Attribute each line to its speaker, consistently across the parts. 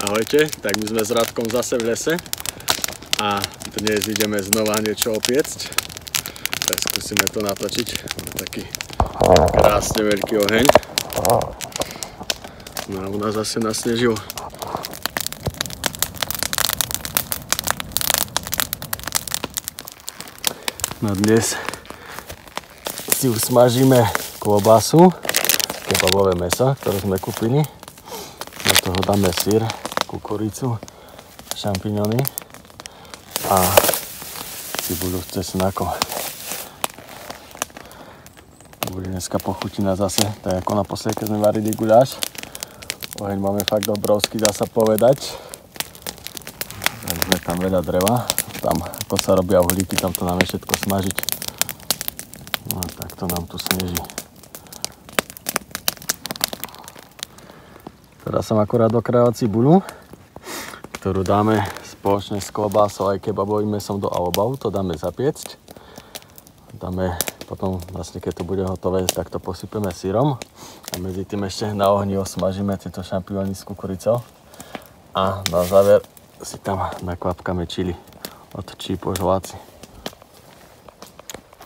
Speaker 1: Ahojte, tak my sme s Radkom zase v lese a dnes ideme znova niečo opiecť. Tak skúsime to natočiť. Máme taký krásne veľký oheň. No a u nás zase nasnežilo. No dnes si usmažíme klobásu, kebabové mäso, ktoré sme kúpili. Do toho dáme syr, kukuricu, šampiňony a cibuľu s cesnakom. Bude dneska pochutina zase, tak ako naposledy, keď sme varili guľáš. Oheň máme fakt obrovský, dá sa povedať. Dali sme tam veľa dreva. Tam, ako sa robia uhlíky, tam to dáme všetko smažiť. No a takto nám tu sneží. Teraz som akorát dokrájal cibuľu, ktorú dáme spoločne s klobásou aj kebabovým mäsom do aobavu. To dáme zapiecť. Dáme potom, vlastne keď to bude hotové, tak to posypeme syrom. A medzi tým ešte na ohni osmažíme tieto šampióny s kukuricou. A na záver si tam nakvapkáme čili od Čípožláci.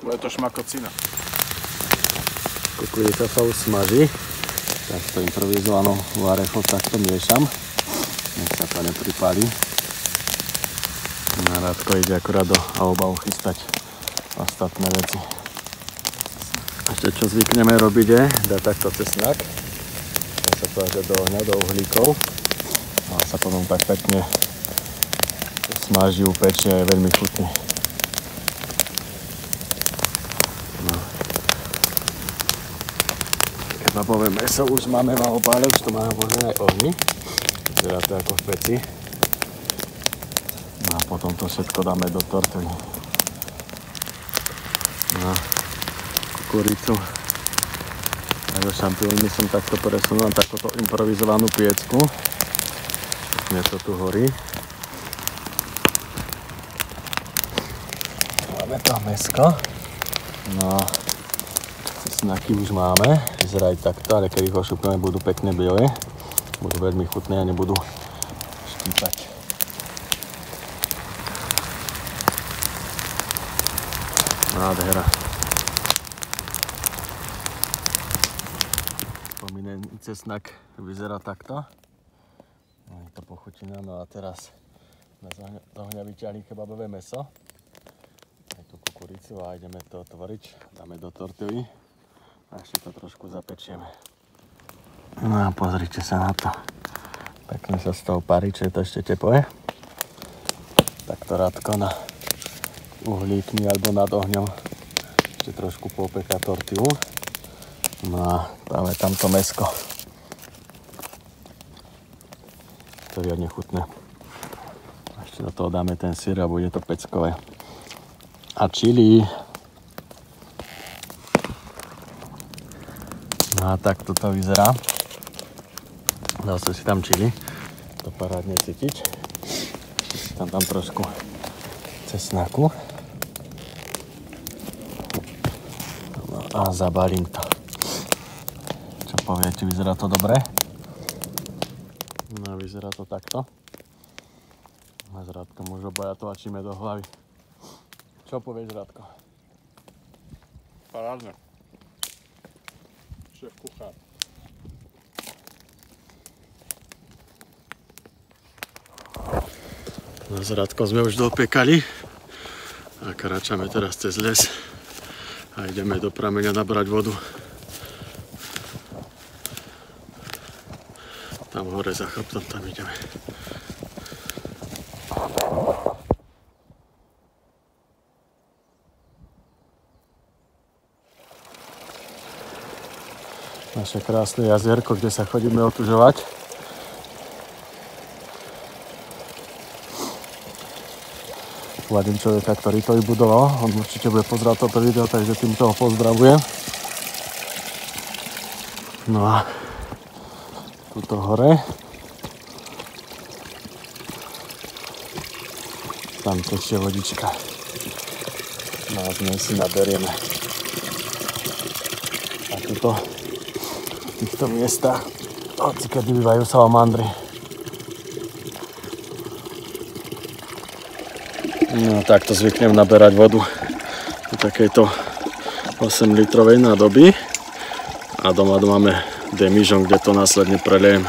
Speaker 2: Bude to šmakocina.
Speaker 1: Kukurica sa už smaží. Takto improvizovanou varechou takto miešam. Nech sa to nepripáli. Na Radko ide akurát do aobavu chystať ostatné veci. Ešte čo zvykneme robiť je dať takto cesnak. Dá sa to až do ohňa, do uhlíkov. A sa potom tak pekne smaží, upečie a je veľmi chutný. Kebabové mäso už máme v aobale, už to máme možno aj ohni. Vyzerá to ako v peci. No a potom to všetko dáme do tortily. No, kukuricu. A do šampiónmi som takto presunul na takúto improvizovanú piecku. Mne to tu horí. Máme to mäsko. No, cesnaky už máme. Vyzerajú takto, ale keď ich ošupneme, budú pekné biele. Budú veľmi chutné a nebudú štípať. Nádhera. Spomínaný cesnak vyzerá takto. Je to pochutina. No a teraz sme z ohňa vyťahli kebabové mäso. Aj tú kukuricu a ideme to otvoriť. Dáme do tortily. A ešte to trošku zapečieme. No a pozrite sa na to. Pekne sa z toho parí, čo je to ešte teplé. Takto Radko na uhlíkmi alebo nad ohňom ešte trošku popeká tortilu. No a dáme tamto mäsko. To je riadne chutné. A ešte do toho dáme ten syr a bude to peckové. A čili. No a tak toto vyzerá. Dal som si tam čili. To parádne cítiť. Ešte si tam dám trošku cesnaku. No a zabalím to. Čo poviete, vyzerá to dobre? No vyzerá to takto. A s Radkom už obaja tlačíme do hlavy. Čo povieš, Radko?
Speaker 2: Parádne. Šéf kuchár.
Speaker 1: No s Radkom sme už dopiekali a kráčame teraz cez les a ideme do prameňa nabrať vodu. Tam hore za chrbtom, tam ideme. Naše krásne jazierko, kde sa chodíme otužovať. Hľadím človeka, ktorý to vybudoval. On určite bude pozerať toto video, takže týmto ho pozdravujem. No a tuto hore. Tam tečie vodička. No a z nej si naberieme. A tuto v týchto miestach, hoci kedy bývajú salamandry. No takto zvyknem naberať vodu do takejto 8 litrovej nádoby a doma máme demižon, kde to následne prelejem.